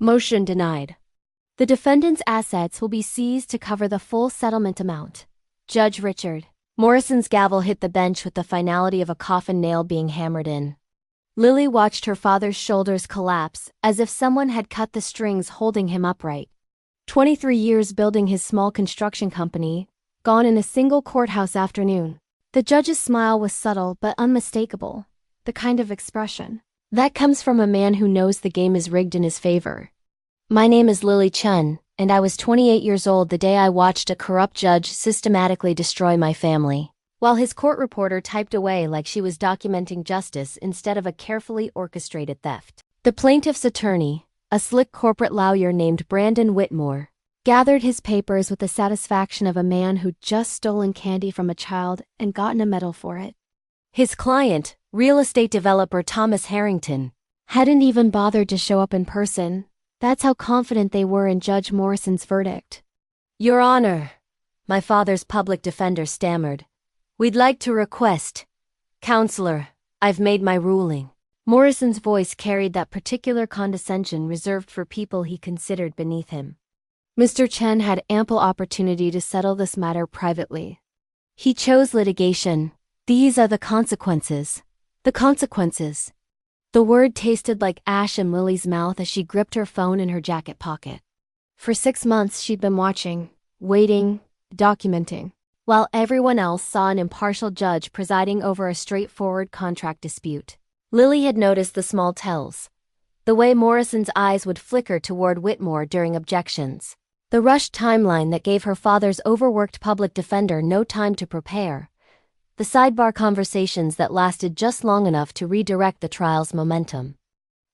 Motion denied. The defendant's assets will be seized to cover the full settlement amount. Judge Richard. Morrison's gavel hit the bench with the finality of a coffin nail being hammered in. Lily watched her father's shoulders collapse, as if someone had cut the strings holding him upright. 23 years building his small construction company, gone in a single courthouse afternoon. The judge's smile was subtle but unmistakable, the kind of expression that comes from a man who knows the game is rigged in his favor. My name is Lily Chun, and I was 28 years old the day I watched a corrupt judge systematically destroy my family. While his court reporter typed away like she was documenting justice instead of a carefully orchestrated theft. The plaintiff's attorney, a slick corporate lawyer named Brandon Whitmore, gathered his papers with the satisfaction of a man who'd just stolen candy from a child and gotten a medal for it. His client, real estate developer Thomas Harrington, hadn't even bothered to show up in person. That's how confident they were in Judge Morrison's verdict. Your Honor, my father's public defender stammered. We'd like to request. Counselor, I've made my ruling. Morrison's voice carried that particular condescension reserved for people he considered beneath him. Mr. Chen had ample opportunity to settle this matter privately. He chose litigation. These are the consequences. The consequences. The word tasted like ash in Lily's mouth as she gripped her phone in her jacket pocket. For 6 months she'd been watching, waiting, documenting, while everyone else saw an impartial judge presiding over a straightforward contract dispute. Lily had noticed the small tells. The way Morrison's eyes would flicker toward Whitmore during objections. The rushed timeline that gave her father's overworked public defender no time to prepare. The sidebar conversations that lasted just long enough to redirect the trial's momentum.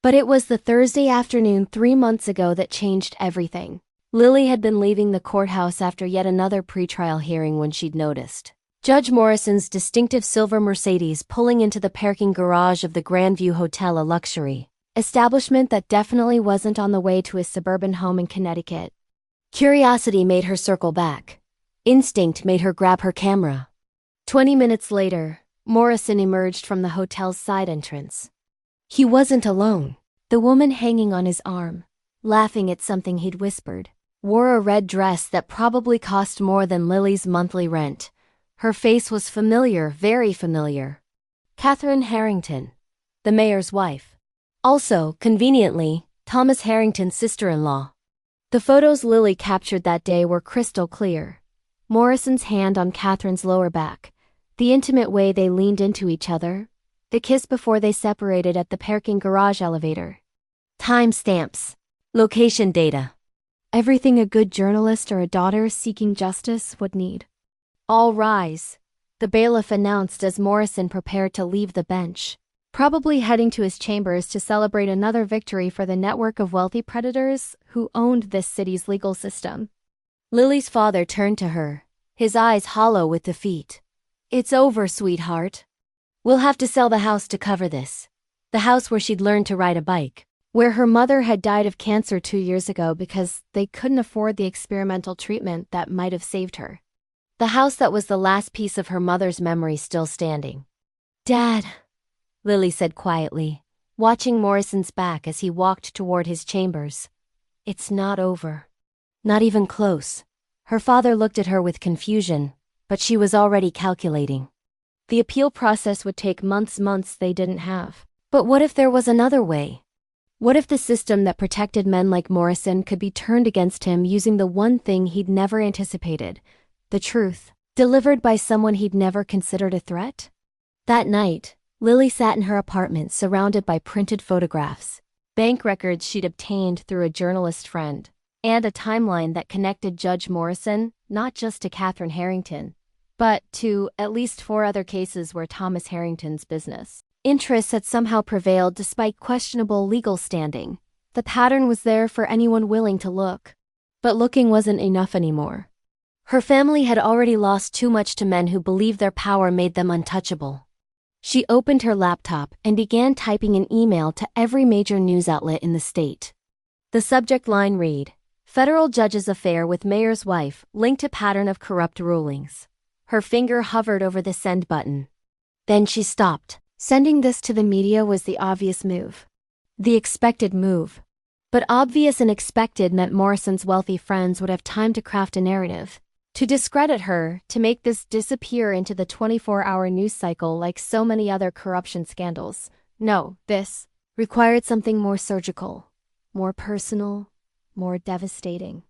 But it was the Thursday afternoon 3 months ago that changed everything. Lily had been leaving the courthouse after yet another pretrial hearing when she'd noticed Judge Morrison's distinctive silver Mercedes pulling into the parking garage of the Grandview Hotel, a luxury establishment that definitely wasn't on the way to his suburban home in Connecticut. Curiosity made her circle back. Instinct made her grab her camera. 20 minutes later, Morrison emerged from the hotel's side entrance. He wasn't alone. The woman hanging on his arm, laughing at something he'd whispered, wore a red dress that probably cost more than Lily's monthly rent. Her face was familiar, very familiar. Catherine Harrington, the mayor's wife. Also, conveniently, Thomas Harrington's sister-in-law. The photos Lily captured that day were crystal clear. Morrison's hand on Catherine's lower back, the intimate way they leaned into each other, the kiss before they separated at the parking garage elevator. Time stamps. Location data. Everything a good journalist or a daughter seeking justice would need. All rise, the bailiff announced as Morrison prepared to leave the bench, probably heading to his chambers to celebrate another victory for the network of wealthy predators who owned this city's legal system. Lily's father turned to her, his eyes hollow with defeat. It's over, sweetheart. We'll have to sell the house to cover this. The house where she'd learned to ride a bike, where her mother had died of cancer 2 years ago because they couldn't afford the experimental treatment that might have saved her. The house that was the last piece of her mother's memory still standing. Dad, Lily said quietly, watching Morrison's back as he walked toward his chambers. It's not over. Not even close. Her father looked at her with confusion, but she was already calculating. The appeal process would take months they didn't have. But what if there was another way? What if the system that protected men like Morrison could be turned against him using the one thing he'd never anticipated, the truth, delivered by someone he'd never considered a threat? That night, Lily sat in her apartment surrounded by printed photographs, bank records she'd obtained through a journalist friend, and a timeline that connected Judge Morrison not just to Catherine Harrington, but to at least 4 other cases where Thomas Harrington's business interests had somehow prevailed despite questionable legal standing. The pattern was there for anyone willing to look. But looking wasn't enough anymore. Her family had already lost too much to men who believed their power made them untouchable. She opened her laptop and began typing an email to every major news outlet in the state. The subject line read, Federal Judge's Affair with Mayor's Wife Linked to Pattern of Corrupt Rulings. Her finger hovered over the send button. Then she stopped. Sending this to the media was the obvious move. The expected move. But obvious and expected meant Morrison's wealthy friends would have time to craft a narrative to discredit her, to make this disappear into the 24-hour news cycle like so many other corruption scandals. No, this required something more surgical, more personal, more devastating.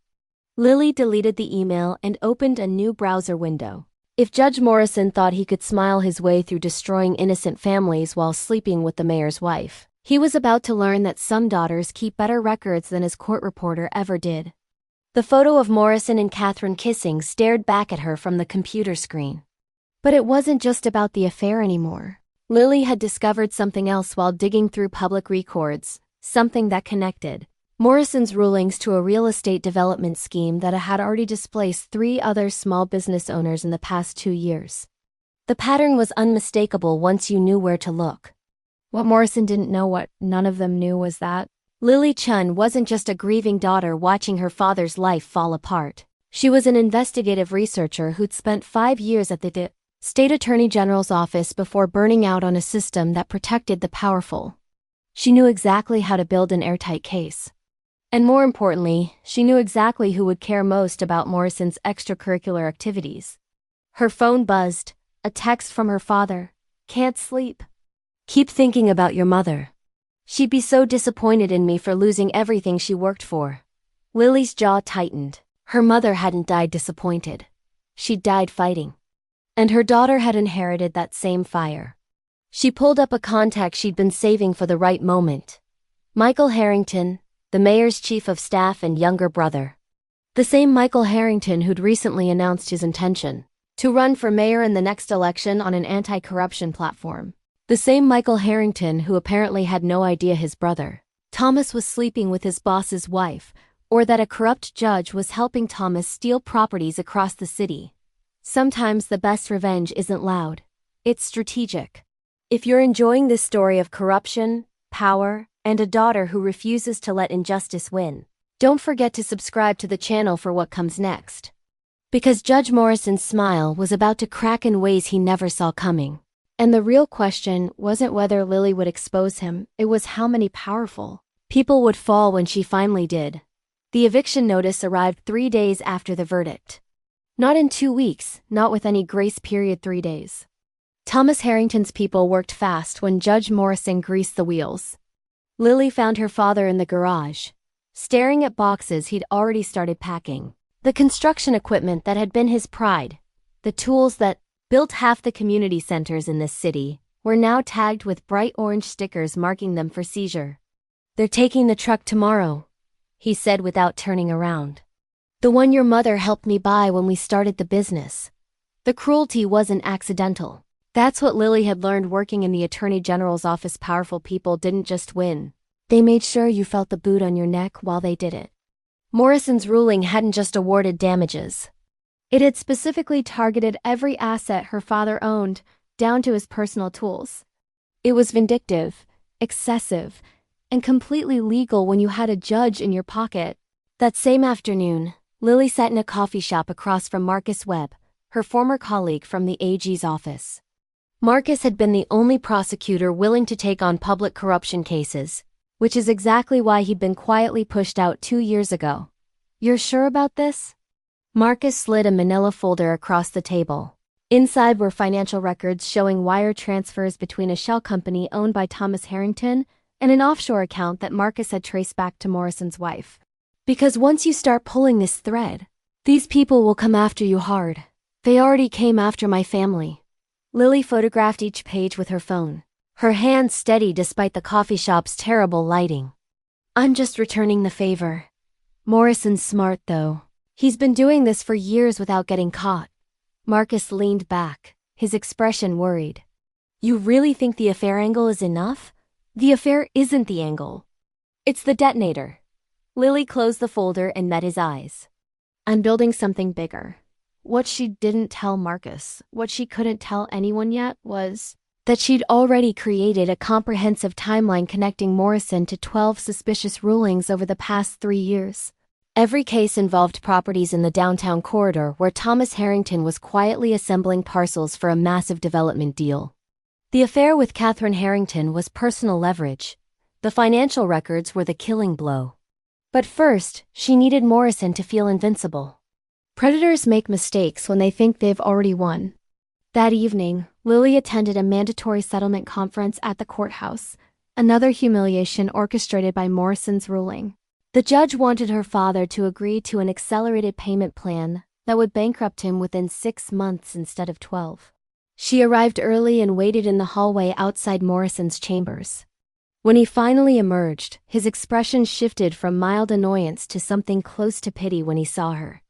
Lily deleted the email and opened a new browser window. If Judge Morrison thought he could smile his way through destroying innocent families while sleeping with the mayor's wife, he was about to learn that some daughters keep better records than his court reporter ever did. The photo of Morrison and Catherine kissing stared back at her from the computer screen. But it wasn't just about the affair anymore. Lily had discovered something else while digging through public records, something that connected Morrison's rulings to a real estate development scheme that had already displaced 3 other small business owners in the past 2 years. The pattern was unmistakable once you knew where to look. What Morrison didn't know, what none of them knew, was that Lily Chun wasn't just a grieving daughter watching her father's life fall apart. She was an investigative researcher who'd spent 5 years at the State Attorney General's office before burning out on a system that protected the powerful. She knew exactly how to build an airtight case. And more importantly, she knew exactly who would care most about Morrison's extracurricular activities. Her phone buzzed, a text from her father. "Can't sleep. Keep thinking about your mother. She'd be so disappointed in me for losing everything she worked for." Lily's jaw tightened. Her mother hadn't died disappointed. She'd died fighting. And her daughter had inherited that same fire. She pulled up a contact she'd been saving for the right moment. Michael Harrington, the mayor's chief of staff and younger brother. The same Michael Harrington who'd recently announced his intention to run for mayor in the next election on an anti-corruption platform. The same Michael Harrington who apparently had no idea his brother, Thomas, was sleeping with his boss's wife, or that a corrupt judge was helping Thomas steal properties across the city. Sometimes the best revenge isn't loud. It's strategic. If you're enjoying this story of corruption, power, and a daughter who refuses to let injustice win, don't forget to subscribe to the channel for what comes next. Because Judge Morrison's smile was about to crack in ways he never saw coming. And the real question wasn't whether Lily would expose him, it was how many powerful people would fall when she finally did. The eviction notice arrived 3 days after the verdict. Not in 2 weeks, not with any grace period. 3 days. Thomas Harrington's people worked fast when Judge Morrison greased the wheels. Lily found her father in the garage, staring at boxes he'd already started packing. The construction equipment that had been his pride, the tools that built half the community centers in this city, were now tagged with bright orange stickers marking them for seizure. "They're taking the truck tomorrow," he said without turning around. "The one your mother helped me buy when we started the business." The cruelty wasn't accidental. That's what Lily had learned working in the Attorney General's office. Powerful people didn't just win. They made sure you felt the boot on your neck while they did it. Morrison's ruling hadn't just awarded damages. It had specifically targeted every asset her father owned, down to his personal tools. It was vindictive, excessive, and completely legal when you had a judge in your pocket. That same afternoon, Lily sat in a coffee shop across from Marcus Webb, her former colleague from the AG's office. Marcus had been the only prosecutor willing to take on public corruption cases, which is exactly why he'd been quietly pushed out 2 years ago. "You're sure about this?" Marcus slid a manila folder across the table. Inside were financial records showing wire transfers between a shell company owned by Thomas Harrington and an offshore account that Marcus had traced back to Morrison's wife. "Because once you start pulling this thread, these people will come after you hard. They already came after my family." Lily photographed each page with her phone, her hand steady despite the coffee shop's terrible lighting. "I'm just returning the favor. Morrison's smart though. He's been doing this for years without getting caught." Marcus leaned back, his expression worried. "You really think the affair angle is enough? The affair isn't the angle. It's the detonator." Lily closed the folder and met his eyes. "I'm building something bigger." What she didn't tell Marcus, what she couldn't tell anyone yet, was that she'd already created a comprehensive timeline connecting Morrison to 12 suspicious rulings over the past 3 years. Every case involved properties in the downtown corridor where Thomas Harrington was quietly assembling parcels for a massive development deal. The affair with Catherine Harrington was personal leverage. The financial records were the killing blow. But first, she needed Morrison to feel invincible. Predators make mistakes when they think they've already won. That evening, Lily attended a mandatory settlement conference at the courthouse, another humiliation orchestrated by Morrison's ruling. The judge wanted her father to agree to an accelerated payment plan that would bankrupt him within 6 months instead of 12. She arrived early and waited in the hallway outside Morrison's chambers. When he finally emerged, his expression shifted from mild annoyance to something close to pity when he saw her.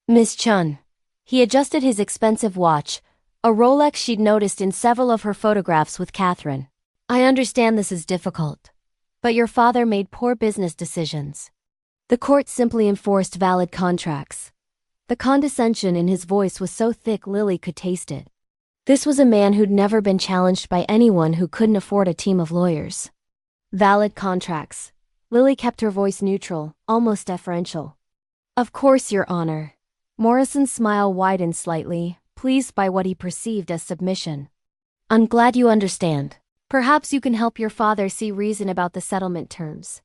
Miss Chun. He adjusted his expensive watch, a Rolex she'd noticed in several of her photographs with Catherine. I understand this is difficult, but your father made poor business decisions. The court simply enforced valid contracts. The condescension in his voice was so thick Lily could taste it. This was a man who'd never been challenged by anyone who couldn't afford a team of lawyers. Valid contracts. Lily kept her voice neutral, almost deferential. Of course, Your Honor. Morrison's smile widened slightly, pleased by what he perceived as submission. I'm glad you understand. Perhaps you can help your father see reason about the settlement terms.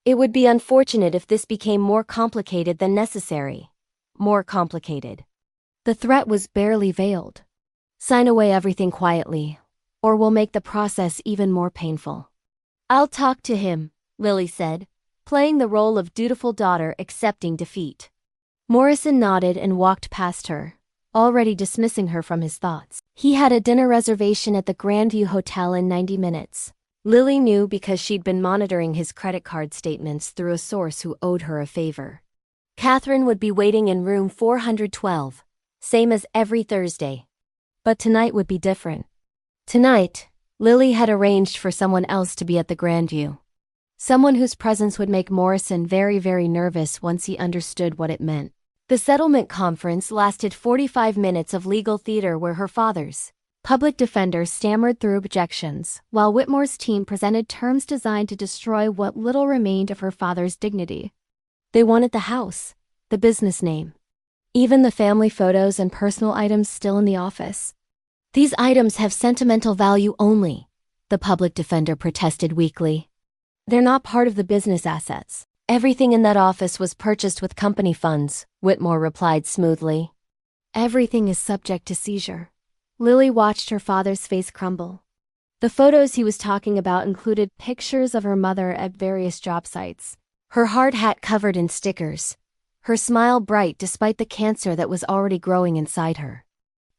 It would be unfortunate if this became more complicated than necessary. More complicated. The threat was barely veiled. Sign away everything quietly, or we'll make the process even more painful. I'll talk to him, Lily said, playing the role of dutiful daughter accepting defeat. Morrison nodded and walked past her, already dismissing her from his thoughts. He had a dinner reservation at the Grandview Hotel in 90 minutes. Lily knew because she'd been monitoring his credit card statements through a source who owed her a favor. Catherine would be waiting in room 412, same as every Thursday. But tonight would be different. Tonight, Lily had arranged for someone else to be at the Grandview. Someone whose presence would make Morrison very, very nervous once he understood what it meant. The settlement conference lasted 45 minutes of legal theater where her father's public defender stammered through objections, while Whitmore's team presented terms designed to destroy what little remained of her father's dignity. They wanted the house, the business name, even the family photos and personal items still in the office. These items have sentimental value only, the public defender protested weakly. They're not part of the business assets. Everything in that office was purchased with company funds, Whitmore replied smoothly. Everything is subject to seizure. Lily watched her father's face crumble. The photos he was talking about included pictures of her mother at various job sites, her hard hat covered in stickers, her smile bright despite the cancer that was already growing inside her.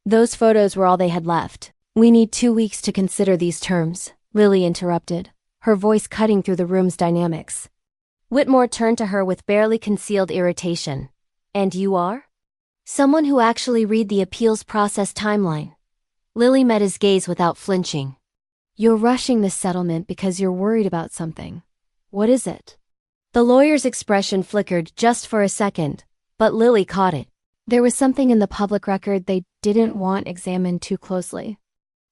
Those photos were all they had left. We need 2 weeks to consider these terms, Lily interrupted, her voice cutting through the room's dynamics. Whitmore turned to her with barely concealed irritation. And you are? Someone who actually read the appeals process timeline. Lily met his gaze without flinching. You're rushing this settlement because you're worried about something. What is it? The lawyer's expression flickered just for a second, but Lily caught it. There was something in the public record they didn't want examined too closely.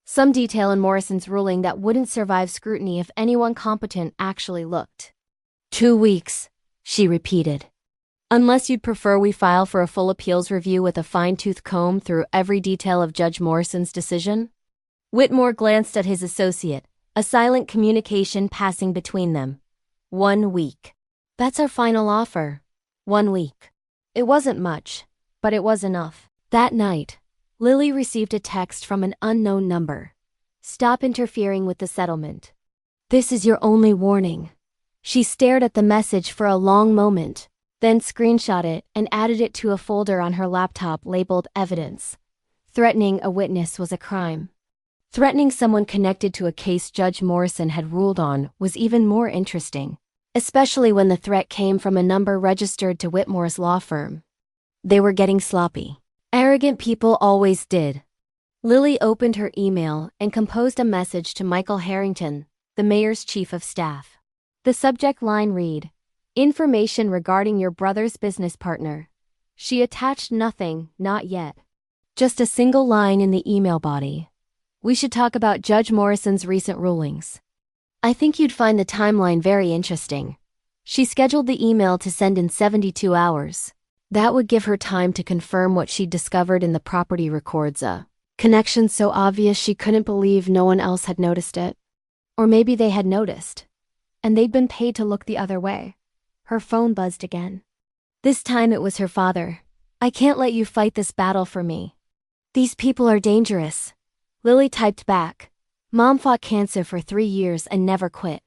Some detail in Morrison's ruling that wouldn't survive scrutiny if anyone competent actually looked. 2 weeks, she repeated. Unless you'd prefer we file for a full appeals review with a fine-tooth comb through every detail of Judge Morrison's decision? Whitmore glanced at his associate, a silent communication passing between them. 1 week. That's our final offer. 1 week. It wasn't much, but it was enough. That night, Lily received a text from an unknown number. Stop interfering with the settlement. This is your only warning. She stared at the message for a long moment, then screenshot it and added it to a folder on her laptop labeled Evidence. Threatening a witness was a crime. Threatening someone connected to a case Judge Morrison had ruled on was even more interesting, especially when the threat came from a number registered to Whitmore's law firm. They were getting sloppy. Arrogant people always did. Lily opened her email and composed a message to Michael Harrington, the mayor's chief of staff. The subject line read, "Information regarding your brother's business partner." She attached nothing, not yet. Just a single line in the email body. We should talk about Judge Morrison's recent rulings. I think you'd find the timeline very interesting. She scheduled the email to send in 72 hours. That would give her time to confirm what she'd discovered in the property records, a connection so obvious she couldn't believe no one else had noticed it. Or maybe they had noticed, and they'd been paid to look the other way. Her phone buzzed again. This time it was her father. I can't let you fight this battle for me. These people are dangerous. Lily typed back. Mom fought cancer for 3 years and never quit.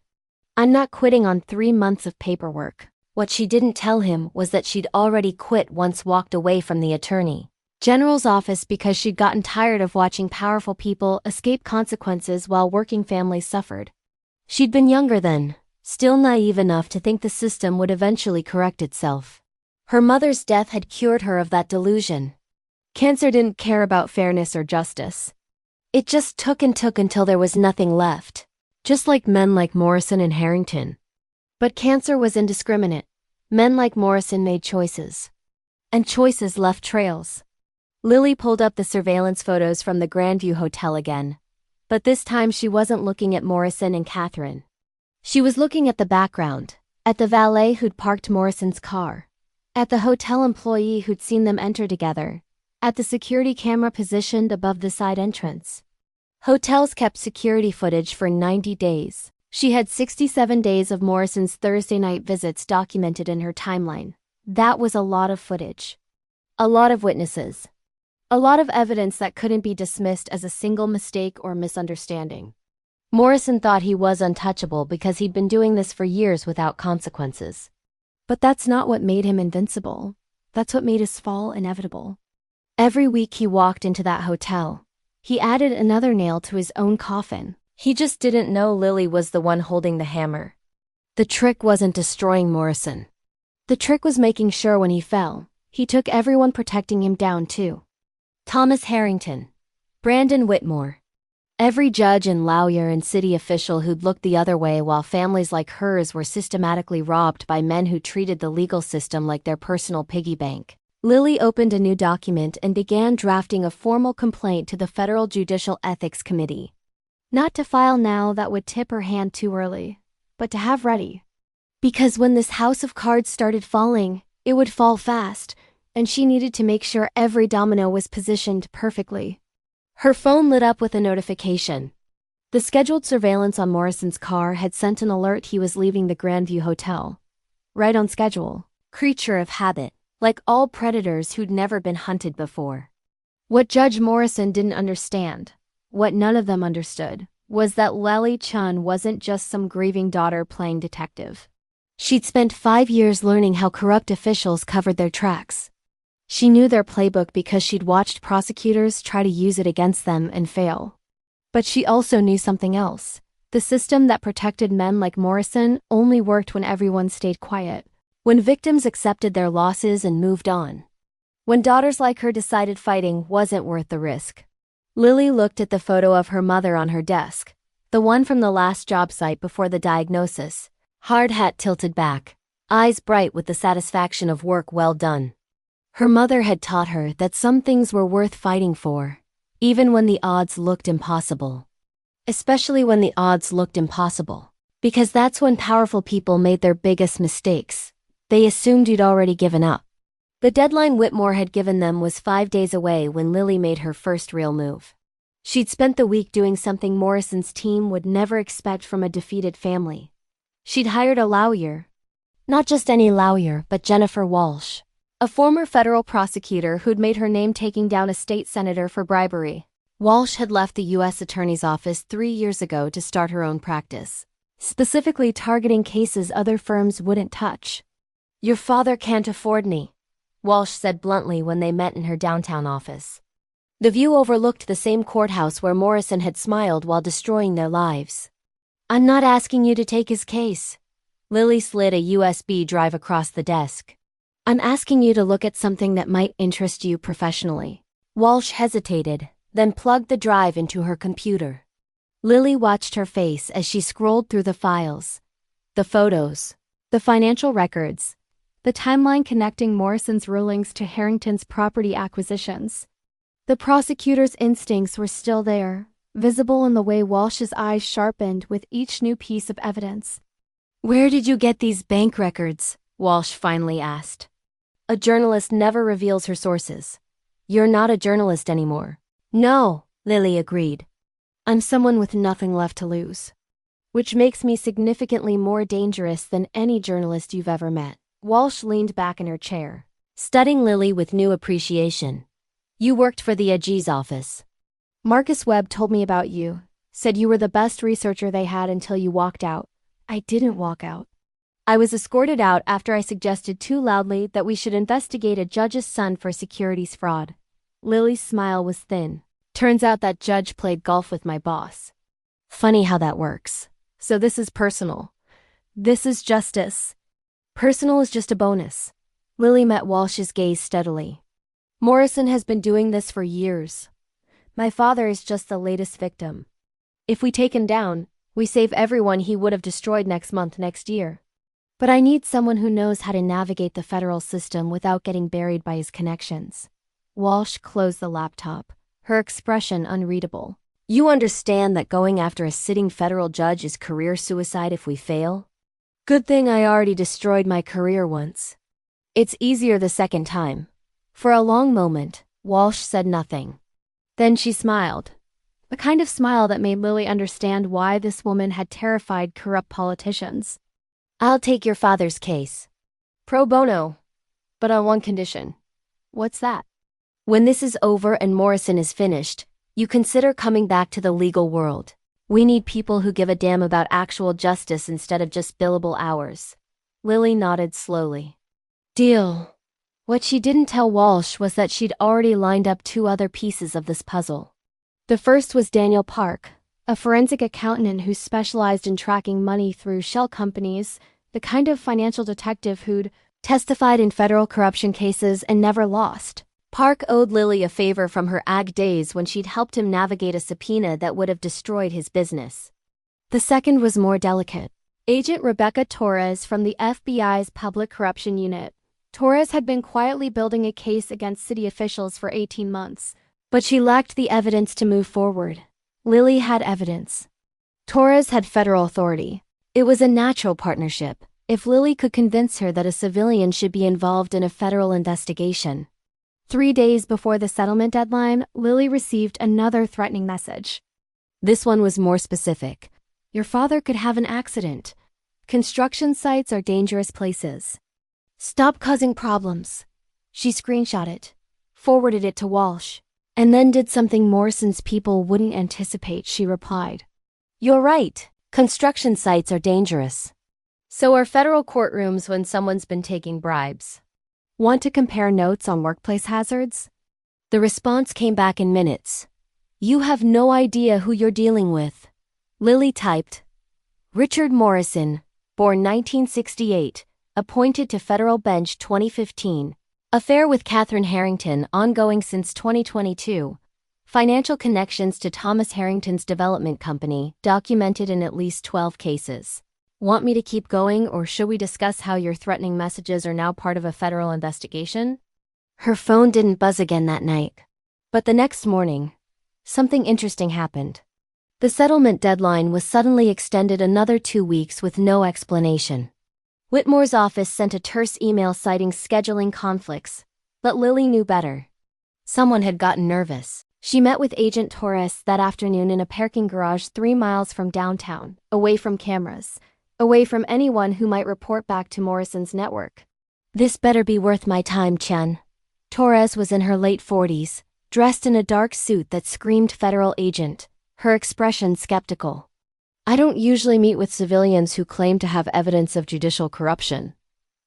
I'm not quitting on 3 months of paperwork. What she didn't tell him was that she'd already quit once walked away from the attorney general's office because she'd gotten tired of watching powerful people escape consequences while working families suffered. She'd been younger then, still naive enough to think the system would eventually correct itself. Her mother's death had cured her of that delusion. Cancer didn't care about fairness or justice. It just took and took until there was nothing left, just like men like Morrison and Harrington. But cancer was indiscriminate. Men like Morrison made choices. And choices left trails. Lily pulled up the surveillance photos from the Grandview Hotel again. But this time she wasn't looking at Morrison and Catherine. She was looking at the background, at the valet who'd parked Morrison's car, at the hotel employee who'd seen them enter together, at the security camera positioned above the side entrance. Hotels kept security footage for 90 days. She had 67 days of Morrison's Thursday night visits documented in her timeline. That was a lot of footage. A lot of witnesses. A lot of evidence that couldn't be dismissed as a single mistake or misunderstanding. Morrison thought he was untouchable because he'd been doing this for years without consequences. But that's not what made him invincible. That's what made his fall inevitable. Every week he walked into that hotel. He added another nail to his own coffin. He just didn't know Lily was the one holding the hammer. The trick wasn't destroying Morrison. The trick was making sure when he fell, he took everyone protecting him down too. Thomas Harrington. Brandon Whitmore. Every judge and lawyer and city official who'd looked the other way while families like hers were systematically robbed by men who treated the legal system like their personal piggy bank. Lily opened a new document and began drafting a formal complaint to the Federal Judicial Ethics Committee. Not to file now, that would tip her hand too early, but to have ready. Because when this house of cards started falling, it would fall fast, and she needed to make sure every domino was positioned perfectly. Her phone lit up with a notification. The scheduled surveillance on Morrison's car had sent an alert he was leaving the Grandview Hotel. Right on schedule. Creature of habit, like all predators who'd never been hunted before. What Judge Morrison didn't understand, what none of them understood, was that Lily Chun wasn't just some grieving daughter playing detective. She'd spent 5 years learning how corrupt officials covered their tracks. She knew their playbook because she'd watched prosecutors try to use it against them and fail. But she also knew something else. The system that protected men like Morrison only worked when everyone stayed quiet, when victims accepted their losses and moved on. When daughters like her decided fighting wasn't worth the risk. Lily looked at the photo of her mother on her desk, the one from the last job site before the diagnosis, hard hat tilted back, eyes bright with the satisfaction of work well done. Her mother had taught her that some things were worth fighting for, even when the odds looked impossible. Especially when the odds looked impossible, because that's when powerful people made their biggest mistakes. They assumed you'd already given up. The deadline Whitmore had given them was 5 days away when Lily made her first real move. She'd spent the week doing something Morrison's team would never expect from a defeated family. She'd hired a lawyer. Not just any lawyer, but Jennifer Walsh, a former federal prosecutor who'd made her name taking down a state senator for bribery. Walsh had left the U.S. Attorney's Office 3 years ago to start her own practice, specifically targeting cases other firms wouldn't touch. Your father can't afford me, Walsh said bluntly when they met in her downtown office. The view overlooked the same courthouse where Morrison had smiled while destroying their lives. I'm not asking you to take his case. Lily slid a USB drive across the desk. I'm asking you to look at something that might interest you professionally. Walsh hesitated, then plugged the drive into her computer. Lily watched her face as she scrolled through the files. The photos, the financial records, the timeline connecting Morrison's rulings to Harrington's property acquisitions. The prosecutor's instincts were still there, visible in the way Walsh's eyes sharpened with each new piece of evidence. Where did you get these bank records? Walsh finally asked. A journalist never reveals her sources. You're not a journalist anymore. No, Lily agreed. I'm someone with nothing left to lose. which makes me significantly more dangerous than any journalist you've ever met. Walsh leaned back in her chair, studying Lily with new appreciation. You worked for the AG's office. Marcus Webb told me about you, said you were the best researcher they had until you walked out. I didn't walk out. I was escorted out after I suggested too loudly that we should investigate a judge's son for securities fraud. Lily's smile was thin. Turns out that judge played golf with my boss. Funny how that works. So this is personal. This is justice. Personal is just a bonus. Lily met Walsh's gaze steadily. Morrison has been doing this for years. My father is just the latest victim. If we take him down, we save everyone he would have destroyed next year. But I need someone who knows how to navigate the federal system without getting buried by his connections. Walsh closed the laptop, her expression unreadable. You understand that going after a sitting federal judge is career suicide if we fail? Good thing I already destroyed my career once. It's easier the second time. For a long moment, Walsh said nothing. Then she smiled. The kind of smile that made Lily understand why this woman had terrified corrupt politicians. I'll take your father's case. Pro bono. But on one condition. What's that? When this is over and Morrison is finished, you consider coming back to the legal world. We need people who give a damn about actual justice instead of just billable hours. Lily nodded slowly. Deal. What she didn't tell Walsh was that she'd already lined up 2 other pieces of this puzzle. The first was Daniel Park, a forensic accountant who specialized in tracking money through shell companies, the kind of financial detective who'd testified in federal corruption cases and never lost. Park owed Lily a favor from her AG days when she'd helped him navigate a subpoena that would have destroyed his business. The second was more delicate. Agent Rebecca Torres from the FBI's Public Corruption Unit. Torres had been quietly building a case against city officials for 18 months, but she lacked the evidence to move forward. Lily had evidence. Torres had federal authority. It was a natural partnership, if Lily could convince her that a civilian should be involved in a federal investigation. 3 days before the settlement deadline, Lily received another threatening message. This one was more specific. Your father could have an accident. Construction sites are dangerous places. Stop causing problems. She screenshot it, forwarded it to Walsh, and then did something Morrison's people wouldn't anticipate. She replied, You're right. Construction sites are dangerous. So are federal courtrooms when someone's been taking bribes. Want to compare notes on workplace hazards? The response came back in minutes. You have no idea who you're dealing with. Lily typed, Richard Morrison, born 1968, appointed to federal bench 2015. Affair with Catherine Harrington ongoing since 2022. Financial connections to Thomas Harrington's development company documented in at least 12 cases. Want me to keep going, or should we discuss how your threatening messages are now part of a federal investigation? Her phone didn't buzz again that night. But the next morning, something interesting happened. The settlement deadline was suddenly extended another 2 weeks with no explanation. Whitmore's office sent a terse email citing scheduling conflicts, but Lily knew better. Someone had gotten nervous. She met with Agent Torres that afternoon in a parking garage 3 miles from downtown, away from cameras, away from anyone who might report back to Morrison's network. This better be worth my time, Chen. Torres was in her late 40s, dressed in a dark suit that screamed federal agent, her expression skeptical. I don't usually meet with civilians who claim to have evidence of judicial corruption.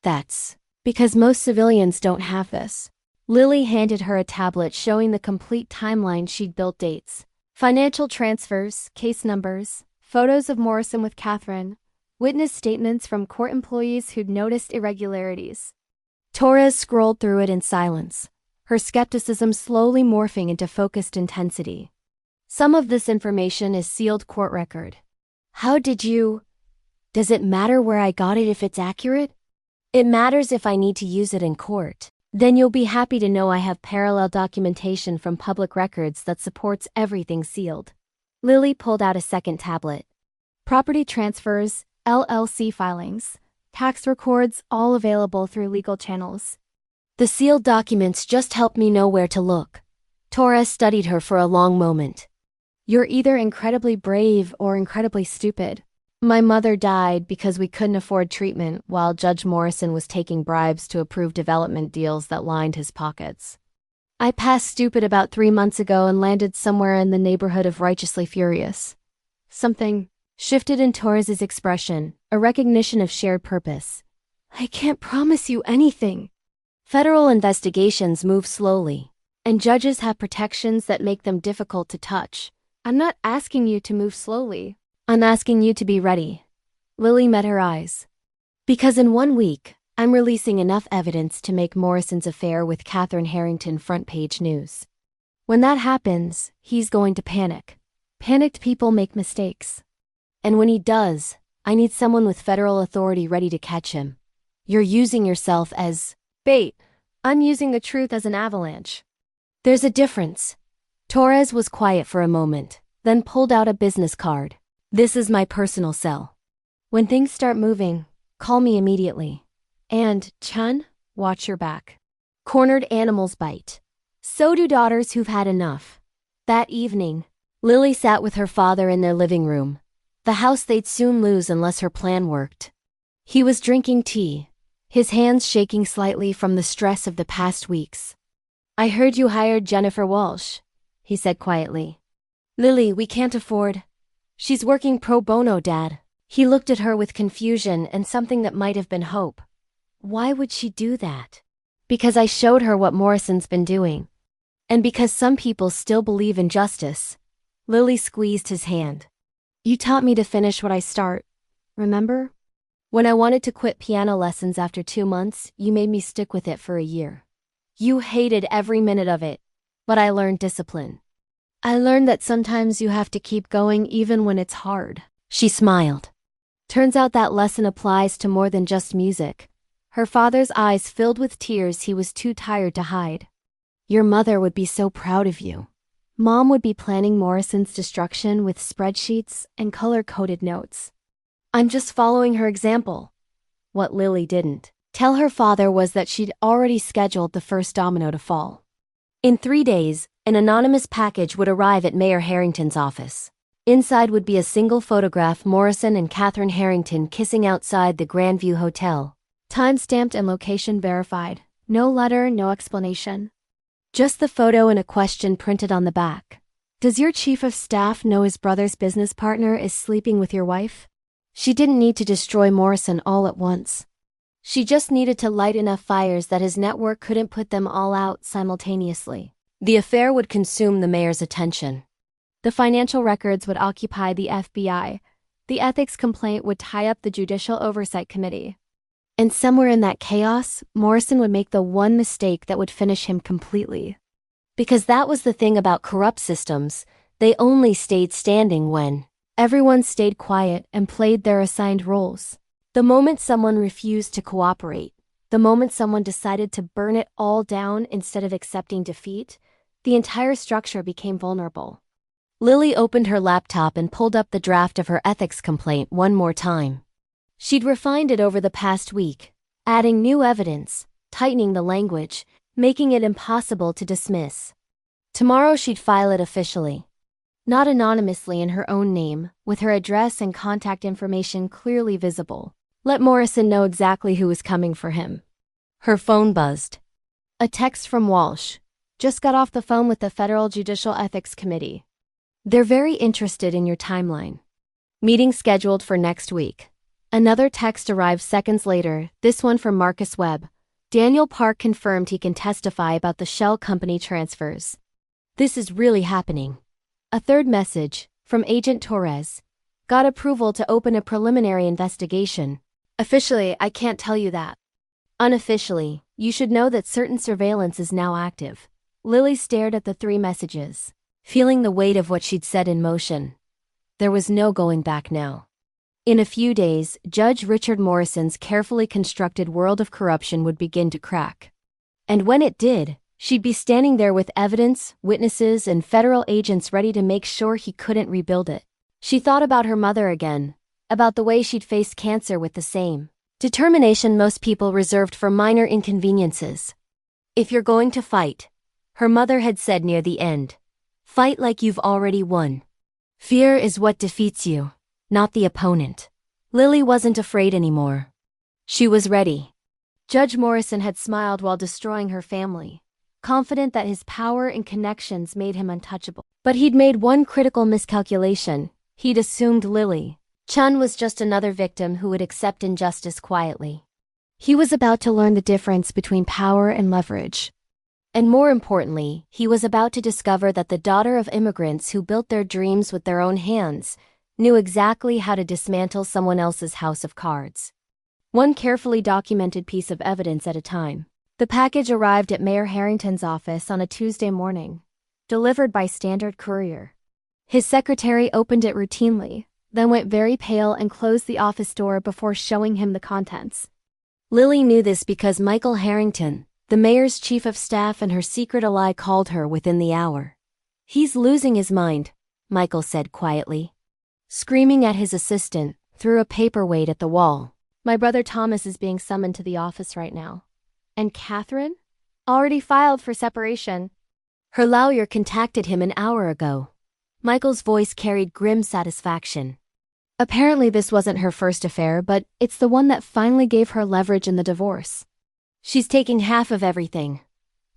That's because most civilians don't have this. Lily handed her a tablet showing the complete timeline she'd built: dates, financial transfers, case numbers, photos of Morrison with Catherine, witness statements from court employees who'd noticed irregularities. Torres scrolled through it in silence, her skepticism slowly morphing into focused intensity. Some of this information is sealed court record. How did you? Does it matter where I got it if it's accurate? It matters if I need to use it in court. Then you'll be happy to know I have parallel documentation from public records that supports everything sealed. Lily pulled out a second tablet. Property transfers, LLC filings, tax records, all available through legal channels. The sealed documents just help me know where to look. Torres studied her for a long moment. You're either incredibly brave or incredibly stupid. My mother died because we couldn't afford treatment while Judge Morrison was taking bribes to approve development deals that lined his pockets. I passed stupid about 3 months ago and landed somewhere in the neighborhood of righteously furious. Something shifted in Torres's expression, a recognition of shared purpose. I can't promise you anything. Federal investigations move slowly, and judges have protections that make them difficult to touch. I'm not asking you to move slowly. I'm asking you to be ready. Lily met her eyes. Because in 1 week, I'm releasing enough evidence to make Morrison's affair with Catherine Harrington front-page news. When that happens, he's going to panic. Panicked people make mistakes. And when he does, I need someone with federal authority ready to catch him. You're using yourself as bait. I'm using the truth as an avalanche. There's a difference. Torres was quiet for a moment, then pulled out a business card. This is my personal cell. When things start moving, call me immediately. And, Chun, watch your back. Cornered animals bite. So do daughters who've had enough. That evening, Lily sat with her father in their living room, the house they'd soon lose unless her plan worked. He was drinking tea, his hands shaking slightly from the stress of the past weeks. I heard you hired Jennifer Walsh, he said quietly. Lily, we can't afford. She's working pro bono, Dad. He looked at her with confusion and something that might have been hope. Why would she do that? Because I showed her what Morrison's been doing. And because some people still believe in justice. Lily squeezed his hand. You taught me to finish what I start, remember? When I wanted to quit piano lessons after 2 months, you made me stick with it for a year. You hated every minute of it, but I learned discipline. I learned that sometimes you have to keep going even when it's hard. She smiled. Turns out that lesson applies to more than just music. Her father's eyes filled with tears he was too tired to hide. Your mother would be so proud of you. Mom would be planning Morrison's destruction with spreadsheets and color-coded notes. I'm just following her example. What Lily didn't tell her father was that she'd already scheduled the first domino to fall. In 3 days, an anonymous package would arrive at Mayor Harrington's office. Inside would be a single photograph: Morrison and Catherine Harrington kissing outside the Grandview Hotel. Time-stamped and location verified. No letter, no explanation. Just the photo and a question printed on the back. Does your chief of staff know his brother's business partner is sleeping with your wife? She didn't need to destroy Morrison all at once. She just needed to light enough fires that his network couldn't put them all out simultaneously. The affair would consume the mayor's attention. The financial records would occupy the FBI. The ethics complaint would tie up the Judicial Oversight Committee. And somewhere in that chaos, Morrison would make the one mistake that would finish him completely. Because that was the thing about corrupt systems, they only stayed standing when everyone stayed quiet and played their assigned roles. The moment someone refused to cooperate, the moment someone decided to burn it all down instead of accepting defeat, the entire structure became vulnerable. Lily opened her laptop and pulled up the draft of her ethics complaint one more time. She'd refined it over the past week, adding new evidence, tightening the language, making it impossible to dismiss. Tomorrow she'd file it officially. Not anonymously in her own name, with her address and contact information clearly visible. Let Morrison know exactly who was coming for him. Her phone buzzed. A text from Walsh. Just got off the phone with the Federal Judicial Ethics Committee. They're very interested in your timeline. Meeting scheduled for next week. Another text arrived seconds later, this one from Marcus Webb. Daniel Park confirmed he can testify about the shell company transfers. This is really happening. A third message, from Agent Torres. Got approval to open a preliminary investigation. Officially, I can't tell you that. Unofficially, you should know that certain surveillance is now active. Lily stared at the 3 messages, feeling the weight of what she'd set in motion. There was no going back now. In a few days, Judge Richard Morrison's carefully constructed world of corruption would begin to crack. And when it did, she'd be standing there with evidence, witnesses, and federal agents ready to make sure he couldn't rebuild it. She thought about her mother again, about the way she'd faced cancer with the same determination most people reserved for minor inconveniences. If you're going to fight, her mother had said near the end, fight like you've already won. Fear is what defeats you. not the opponent. Lily wasn't afraid anymore. She was ready. Judge Morrison had smiled while destroying her family, confident that his power and connections made him untouchable. But he'd made one critical miscalculation. He'd assumed Lily Chun was just another victim who would accept injustice quietly. He was about to learn the difference between power and leverage. And more importantly, he was about to discover that the daughter of immigrants who built their dreams with their own hands knew exactly how to dismantle someone else's house of cards. One carefully documented piece of evidence at a time. The package arrived at Mayor Harrington's office on a Tuesday morning, delivered by standard courier. His secretary opened it routinely, then went very pale and closed the office door before showing him the contents. Lily knew this because Michael Harrington, the mayor's chief of staff and her secret ally, called her within the hour. "He's losing his mind," Michael said quietly. Screaming at his assistant, threw a paperweight at the wall. "My brother Thomas is being summoned to the office right now. And Catherine? Already filed for separation. Her lawyer contacted him an hour ago." Michael's voice carried grim satisfaction. Apparently this wasn't her first affair, but it's the one that finally gave her leverage in the divorce. She's taking half of everything.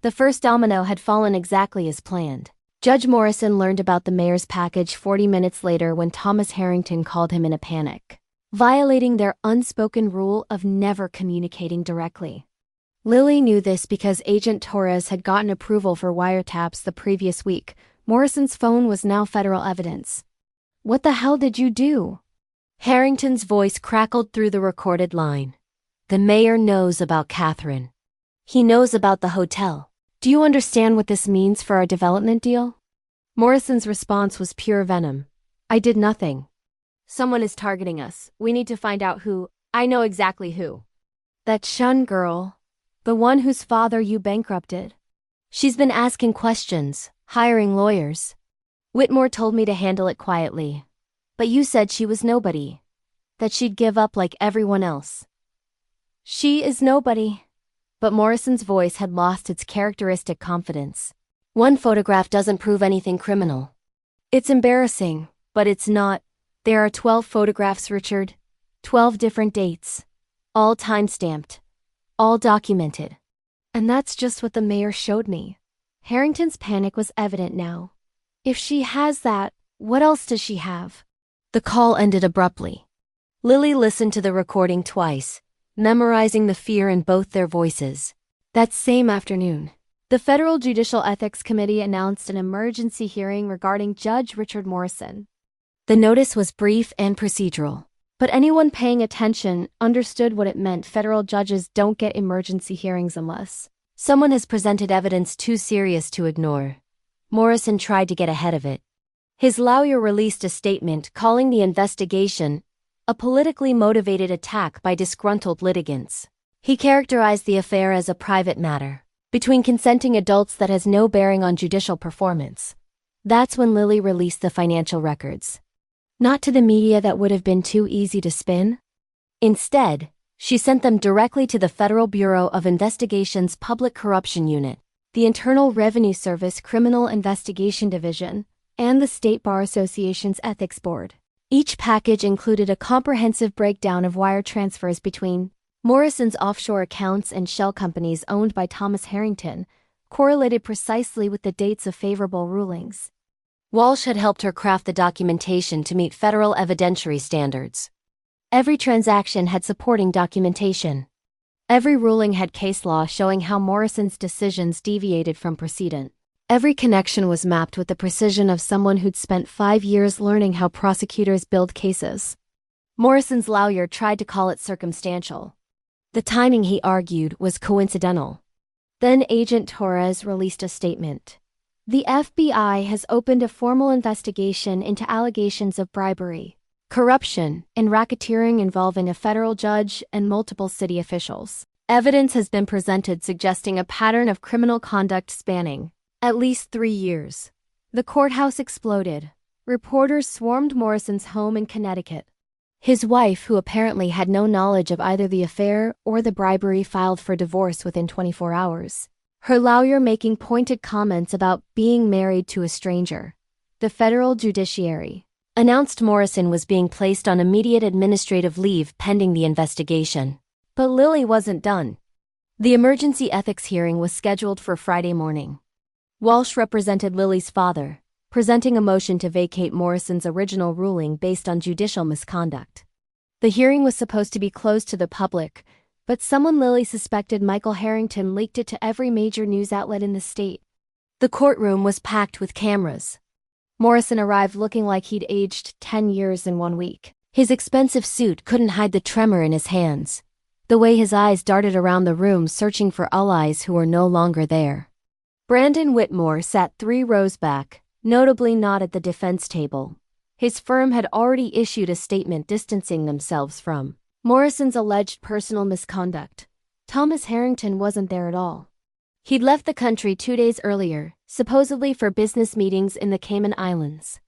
The first domino had fallen exactly as planned. Judge Morrison learned about the mayor's package 40 minutes later when Thomas Harrington called him in a panic, violating their unspoken rule of never communicating directly. Lily knew this because Agent Torres had gotten approval for wiretaps the previous week. Morrison's phone was now federal evidence. "What the hell did you do?" Harrington's voice crackled through the recorded line. "The mayor knows about Catherine. He knows about the hotel. Do you understand what this means for our development deal?" Morrison's response was pure venom. "I did nothing. Someone is targeting us. We need to find out who. I know exactly who. That Chun girl. The one whose father you bankrupted. She's been asking questions, hiring lawyers. Whitmore told me to handle it quietly. But you said she was nobody. That she'd give up like everyone else." "She is nobody." But Morrison's voice had lost its characteristic confidence. "One photograph doesn't prove anything criminal. It's embarrassing, but it's not. There are 12 photographs, Richard. 12 different dates. All time-stamped. All documented. And that's just what the mayor showed me." Harrington's panic was evident now. If she has that, what else does she have? The call ended abruptly. Lily listened to the recording twice, memorizing the fear in both their voices. That same afternoon, the Federal Judicial Ethics Committee announced an emergency hearing regarding Judge Richard Morrison. The notice was brief and procedural, but anyone paying attention understood what it meant. Federal judges don't get emergency hearings unless someone has presented evidence too serious to ignore. Morrison tried to get ahead of it. His lawyer released a statement calling the investigation a politically motivated attack by disgruntled litigants. He characterized the affair as a private matter between consenting adults that has no bearing on judicial performance. That's when Lily released the financial records. Not to the media that would have been too easy to spin. Instead, she sent them directly to the Federal Bureau of Investigation's Public Corruption Unit, the Internal Revenue Service Criminal Investigation Division, and the State Bar Association's Ethics Board. Each package included a comprehensive breakdown of wire transfers between Morrison's offshore accounts and shell companies owned by Thomas Harrington, correlated precisely with the dates of favorable rulings. Walsh had helped her craft the documentation to meet federal evidentiary standards. Every transaction had supporting documentation. Every ruling had case law showing how Morrison's decisions deviated from precedent. Every connection was mapped with the precision of someone who'd spent 5 years learning how prosecutors build cases. Morrison's lawyer tried to call it circumstantial. The timing, he argued, was coincidental. Then Agent Torres released a statement. "The FBI has opened a formal investigation into allegations of bribery, corruption, and racketeering involving a federal judge and multiple city officials. Evidence has been presented suggesting a pattern of criminal conduct spanning at least 3 years." The courthouse exploded. Reporters swarmed Morrison's home in Connecticut. His wife, who apparently had no knowledge of either the affair or the bribery, filed for divorce within 24 hours. Her lawyer making pointed comments about being married to a stranger. The federal judiciary announced Morrison was being placed on immediate administrative leave pending the investigation. But Lily wasn't done. The emergency ethics hearing was scheduled for Friday morning. Walsh represented Lily's father, presenting a motion to vacate Morrison's original ruling based on judicial misconduct. The hearing was supposed to be closed to the public, but someone Lily suspected Michael Harrington leaked it to every major news outlet in the state. The courtroom was packed with cameras. Morrison arrived looking like he'd aged 10 years in 1 week. His expensive suit couldn't hide the tremor in his hands, the way his eyes darted around the room searching for allies who were no longer there. Brandon Whitmore sat 3 rows back, notably not at the defense table. His firm had already issued a statement distancing themselves from Morrison's alleged personal misconduct. Thomas Harrington wasn't there at all. He'd left the country 2 days earlier, supposedly for business meetings in the Cayman Islands.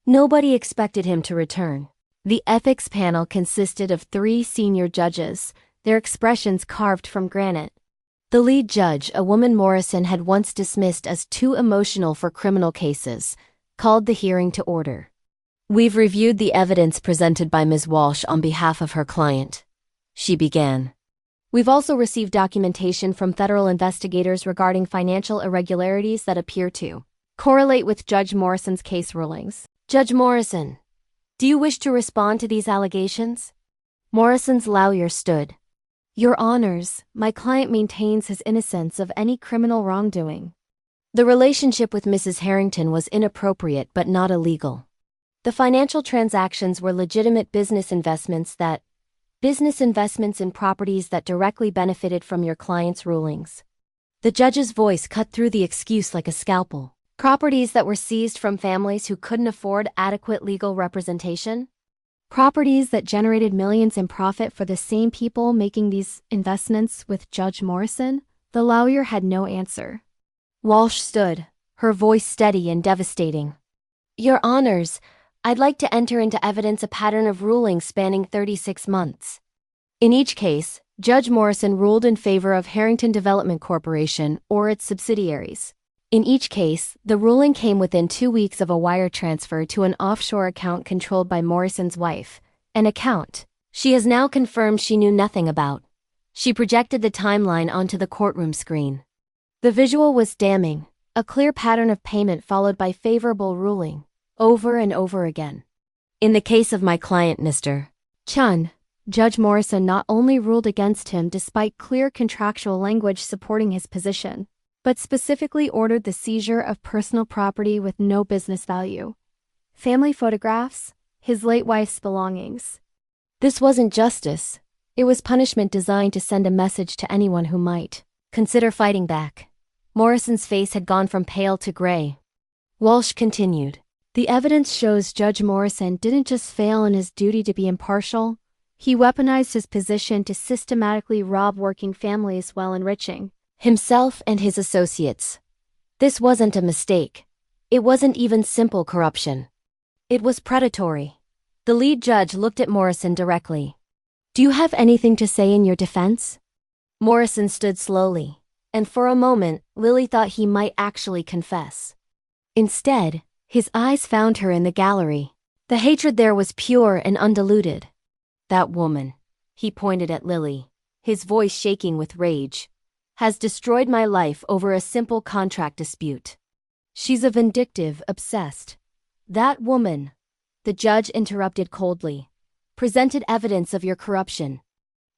Nobody expected him to return. The ethics panel consisted of 3 senior judges, their expressions carved from granite. The lead judge, a woman Morrison had once dismissed as too emotional for criminal cases, called the hearing to order. "We've reviewed the evidence presented by Ms. Walsh on behalf of her client," she began. "We've also received documentation from federal investigators regarding financial irregularities that appear to correlate with Judge Morrison's case rulings." "Judge Morrison, do you wish to respond to these allegations?" Morrison's lawyer stood. "Your Honors, my client maintains his innocence of any criminal wrongdoing. The relationship with Mrs. Harrington was inappropriate but not illegal. The financial transactions were legitimate business investments in properties that directly benefited from your client's rulings." The judge's voice cut through the excuse like a scalpel. "Properties that were seized from families who couldn't afford adequate legal representation? Properties that generated millions in profit for the same people making these investments with Judge Morrison?" The lawyer had no answer. Walsh stood, her voice steady and devastating. "Your Honors, I'd like to enter into evidence a pattern of rulings spanning 36 months. In each case, Judge Morrison ruled in favor of Harrington Development Corporation or its subsidiaries. In each case, the ruling came within 2 weeks of a wire transfer to an offshore account controlled by Morrison's wife, an account she has now confirmed she knew nothing about." She projected the timeline onto the courtroom screen. The visual was damning, a clear pattern of payment followed by favorable ruling, over and over again. "In the case of my client, Mr. Chun, Judge Morrison not only ruled against him despite clear contractual language supporting his position, but specifically ordered the seizure of personal property with no business value. Family photographs, his late wife's belongings. This wasn't justice. It was punishment designed to send a message to anyone who might consider fighting back." Morrison's face had gone from pale to gray. Walsh continued. "The evidence shows Judge Morrison didn't just fail in his duty to be impartial, he weaponized his position to systematically rob working families while enriching himself and his associates. This wasn't a mistake. It wasn't even simple corruption. It was predatory." The lead judge looked at Morrison directly. "Do you have anything to say in your defense?" Morrison stood slowly, and for a moment, Lily thought he might actually confess. Instead, his eyes found her in the gallery. The hatred there was pure and undiluted. "That woman," he pointed at Lily, his voice shaking with rage, "has destroyed my life over a simple contract dispute. She's a vindictive, obsessed." "That woman," the judge interrupted coldly, "presented evidence of your corruption.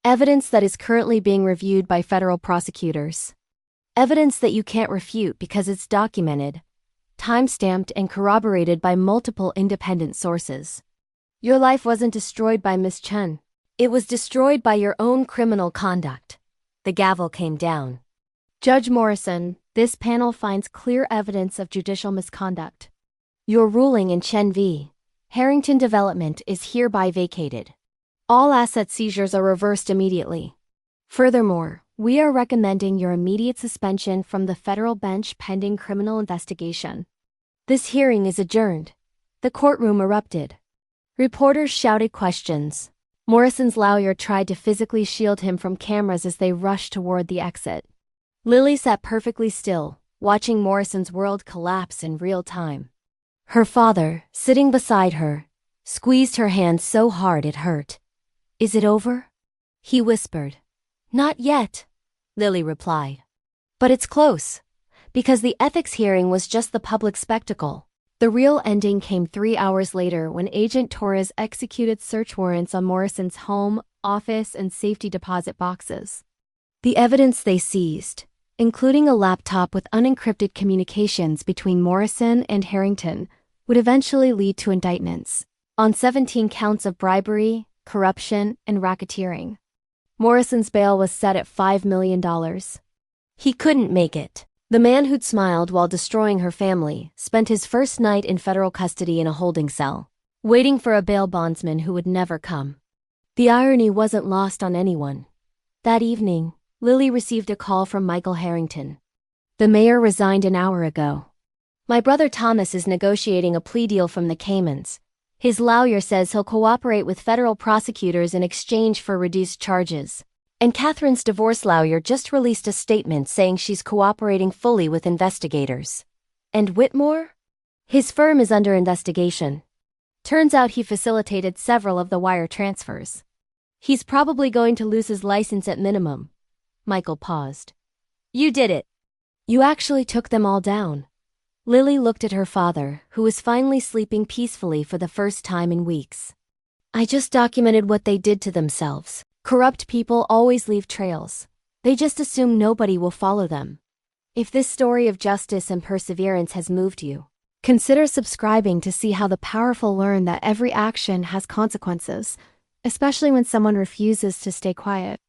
Evidence that is currently being reviewed by federal prosecutors. Evidence that you can't refute because it's documented, time-stamped and corroborated by multiple independent sources. Your life wasn't destroyed by Miss Chen. It was destroyed by your own criminal conduct." The gavel came down. "Judge Morrison, this panel finds clear evidence of judicial misconduct. Your ruling in Chen v. Harrington Development is hereby vacated. All asset seizures are reversed immediately. Furthermore, we are recommending your immediate suspension from the federal bench pending criminal investigation." This hearing is adjourned. The courtroom erupted. Reporters shouted questions. Morrison's lawyer tried to physically shield him from cameras as they rushed toward the exit. Lily sat perfectly still, watching Morrison's world collapse in real time. Her father, sitting beside her, squeezed her hand so hard it hurt. "Is it over?" he whispered. "Not yet," Lily replied. "But it's close, because the ethics hearing was just the public spectacle." The real ending came 3 hours later when Agent Torres executed search warrants on Morrison's home, office, and safety deposit boxes. The evidence they seized, including a laptop with unencrypted communications between Morrison and Harrington, would eventually lead to indictments on 17 counts of bribery, corruption, and racketeering. Morrison's bail was set at $5 million. He couldn't make it. The man who'd smiled while destroying her family spent his first night in federal custody in a holding cell, waiting for a bail bondsman who would never come. The irony wasn't lost on anyone. That evening, Lily received a call from Michael Harrington. "The mayor resigned an hour ago. My brother Thomas is negotiating a plea deal from the Caymans. His lawyer says he'll cooperate with federal prosecutors in exchange for reduced charges. And Catherine's divorce lawyer just released a statement saying she's cooperating fully with investigators. And Whitmore? His firm is under investigation. Turns out he facilitated several of the wire transfers. He's probably going to lose his license at minimum." Michael paused. "You did it. You actually took them all down." Lily looked at her father, who was finally sleeping peacefully for the first time in weeks. "I just documented what they did to themselves. Corrupt people always leave trails. They just assume nobody will follow them. If this story of justice and perseverance has moved you, consider subscribing to see how the powerful learn that every action has consequences, especially when someone refuses to stay quiet."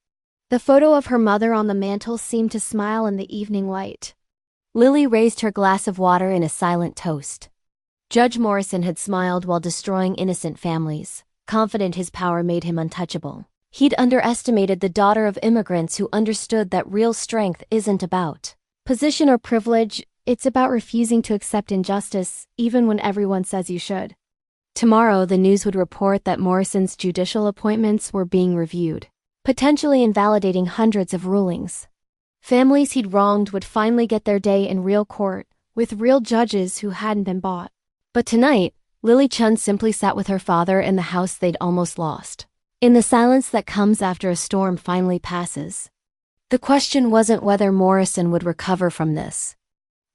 The photo of her mother on the mantel seemed to smile in the evening light. Lily raised her glass of water in a silent toast. Judge Morrison had smiled while destroying innocent families, confident his power made him untouchable. He'd underestimated the daughter of immigrants who understood that real strength isn't about position or privilege, it's about refusing to accept injustice, even when everyone says you should. Tomorrow, the news would report that Morrison's judicial appointments were being reviewed, potentially invalidating hundreds of rulings. Families he'd wronged would finally get their day in real court, with real judges who hadn't been bought. But tonight, Lily Chun simply sat with her father in the house they'd almost lost, in the silence that comes after a storm finally passes. The question wasn't whether Morrison would recover from this.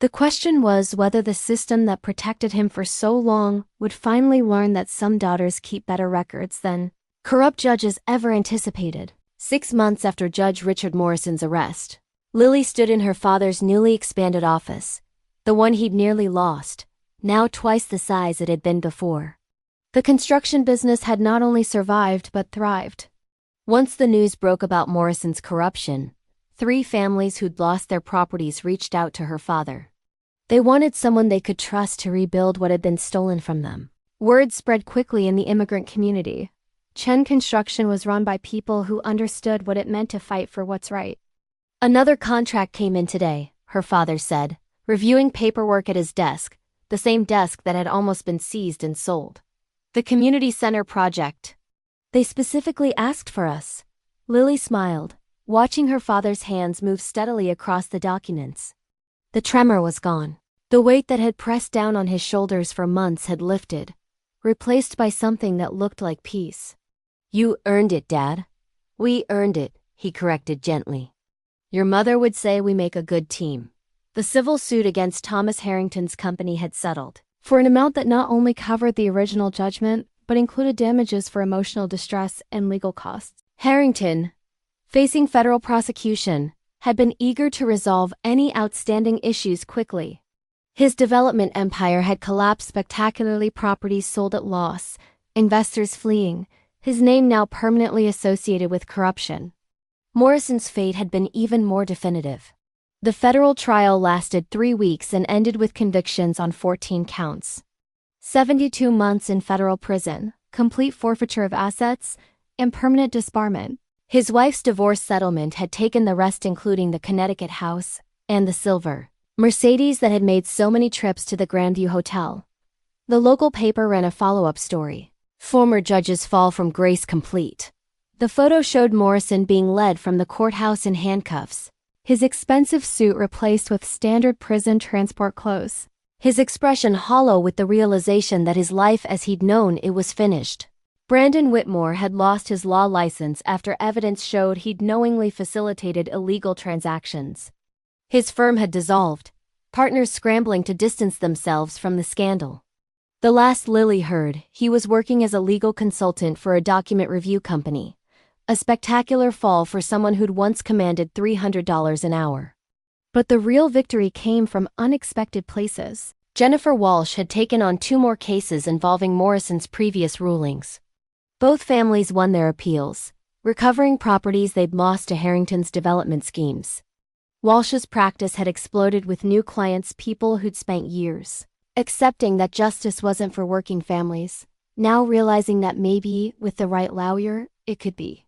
The question was whether the system that protected him for so long would finally learn that some daughters keep better records than corrupt judges ever anticipated. 6 months after Judge Richard Morrison's arrest, Lily stood in her father's newly expanded office, the one he'd nearly lost, now twice the size it had been before. The construction business had not only survived but thrived. Once the news broke about Morrison's corruption, 3 families who'd lost their properties reached out to her father. They wanted someone they could trust to rebuild what had been stolen from them. Word spread quickly in the immigrant community. Chen Construction was run by people who understood what it meant to fight for what's right. Another contract came in today, her father said, reviewing paperwork at his desk, the same desk that had almost been seized and sold. The community center project. They specifically asked for us. Lily smiled, watching her father's hands move steadily across the documents. The tremor was gone. The weight that had pressed down on his shoulders for months had lifted, replaced by something that looked like peace. "You earned it, Dad." "We earned it," he corrected gently. "Your mother would say we make a good team." The civil suit against Thomas Harrington's company had settled, for an amount that not only covered the original judgment, but included damages for emotional distress and legal costs. Harrington, facing federal prosecution, had been eager to resolve any outstanding issues quickly. His development empire had collapsed spectacularly, properties sold at loss, investors fleeing, his name now permanently associated with corruption. Morrison's fate had been even more definitive. The federal trial lasted 3 weeks and ended with convictions on 14 counts. 72 months in federal prison, complete forfeiture of assets, and permanent disbarment. His wife's divorce settlement had taken the rest, including the Connecticut house and the silver Mercedes that had made so many trips to the Grandview Hotel. The local paper ran a follow-up story. Former judge's fall from grace complete. The photo showed Morrison being led from the courthouse in handcuffs, his expensive suit replaced with standard prison transport clothes. his expression hollow with the realization that his life as he'd known it was finished. Brandon Whitmore had lost his law license after evidence showed he'd knowingly facilitated illegal transactions. His firm had dissolved, partners scrambling to distance themselves from the scandal. The last Lily heard, he was working as a legal consultant for a document review company. A spectacular fall for someone who'd once commanded $300 an hour. But the real victory came from unexpected places. Jennifer Walsh had taken on 2 more cases involving Morrison's previous rulings. Both families won their appeals, recovering properties they'd lost to Harrington's development schemes. Walsh's practice had exploded with new clients, people who'd spent years accepting that justice wasn't for working families, now realizing that maybe, with the right lawyer, it could be.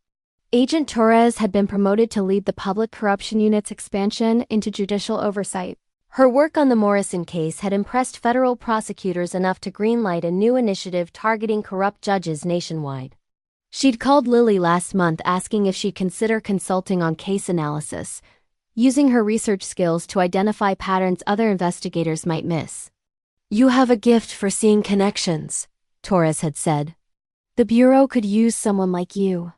Agent Torres had been promoted to lead the public corruption unit's expansion into judicial oversight. Her work on the Morrison case had impressed federal prosecutors enough to greenlight a new initiative targeting corrupt judges nationwide. She'd called Lily last month asking if she'd consider consulting on case analysis, using her research skills to identify patterns other investigators might miss. "You have a gift for seeing connections," Torres had said. "The Bureau could use someone like you."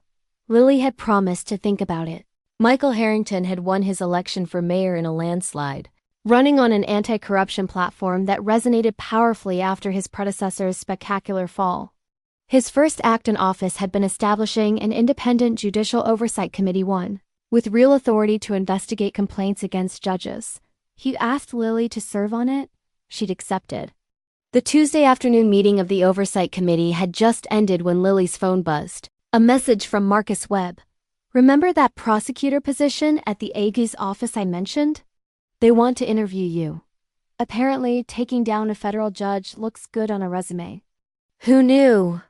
Lily had promised to think about it. Michael Harrington had won his election for mayor in a landslide, running on an anti-corruption platform that resonated powerfully after his predecessor's spectacular fall. His first act in office had been establishing an independent judicial oversight committee with real authority to investigate complaints against judges. He asked Lily to serve on it. She'd accepted. The Tuesday afternoon meeting of the Oversight Committee had just ended when Lily's phone buzzed. A message from Marcus Webb. "Remember that prosecutor position at the AG's office I mentioned? They want to interview you. Apparently, taking down a federal judge looks good on a resume." "Who knew?"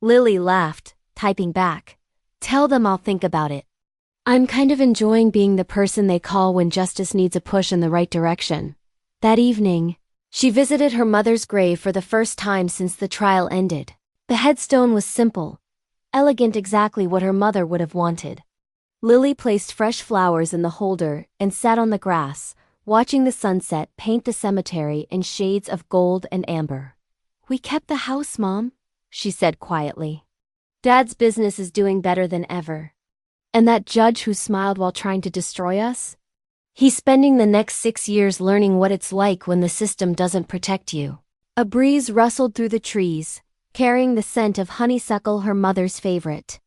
Lily laughed, typing back. "Tell them I'll think about it. I'm kind of enjoying being the person they call when justice needs a push in the right direction." That evening, she visited her mother's grave for the first time since the trial ended. The headstone was simple, elegant, exactly what her mother would have wanted. Lily placed fresh flowers in the holder and sat on the grass, watching the sunset paint the cemetery in shades of gold and amber. "We kept the house, Mom," she said quietly. "Dad's business is doing better than ever. And that judge who smiled while trying to destroy us? He's spending the next 6 years learning what it's like when the system doesn't protect you." A breeze rustled through the trees, carrying the scent of honeysuckle, her mother's favorite.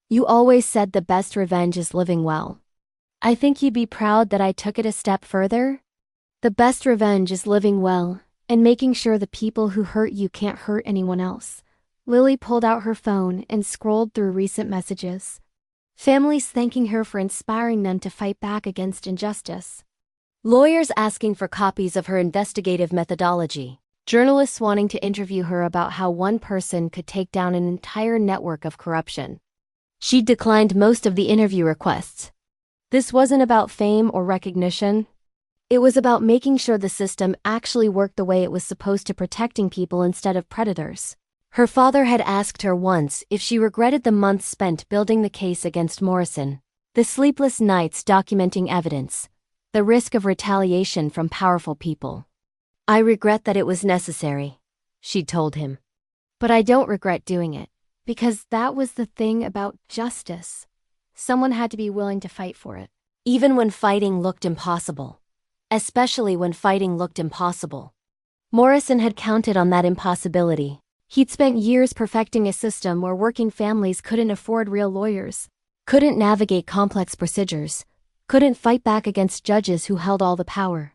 "You always said the best revenge is living well. I think you'd be proud that I took it a step further. The best revenge is living well, and making sure the people who hurt you can't hurt anyone else." Lily pulled out her phone and scrolled through recent messages. Families thanking her for inspiring them to fight back against injustice. Lawyers asking for copies of her investigative methodology. Journalists wanting to interview her about how one person could take down an entire network of corruption. She declined most of the interview requests. This wasn't about fame or recognition. It was about making sure the system actually worked the way it was supposed to, protecting people instead of predators. Her father had asked her once if she regretted the months spent building the case against Morrison, the sleepless nights documenting evidence, the risk of retaliation from powerful people. "I regret that it was necessary," she'd told him. "But I don't regret doing it, because that was the thing about justice. Someone had to be willing to fight for it, even when fighting looked impossible. Especially when fighting looked impossible." Morrison had counted on that impossibility. He'd spent years perfecting a system where working families couldn't afford real lawyers, couldn't navigate complex procedures, couldn't fight back against judges who held all the power.